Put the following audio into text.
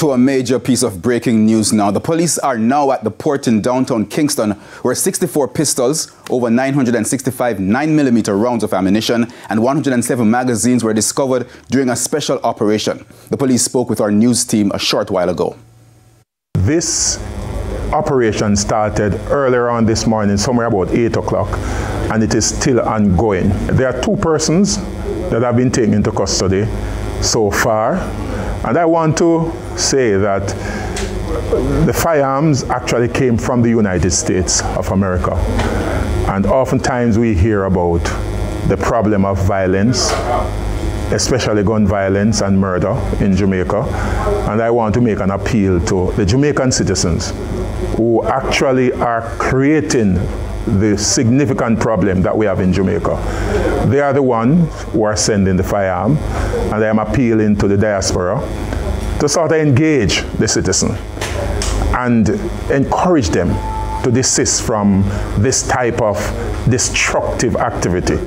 To a major piece of breaking news now. The police are now at the port in downtown Kingston, where 64 pistols, over 965 9mm rounds of ammunition, and 107 magazines were discovered during a special operation. The police spoke with our news team a short while ago. This operation started earlier on this morning, somewhere about 8 o'clock, and it is still ongoing. There are 2 persons that have been taken into custody so far. And I want to say that the firearms actually came from the United States of America. And oftentimes we hear about the problem of violence, especially gun violence and murder in Jamaica. And I want to make an appeal to the Jamaican citizens who actually are creating the significant problem that we have in Jamaica. They are the ones who are sending the firearm, and I am appealing to the diaspora to sort of engage the citizen and encourage them to desist from this type of destructive activity.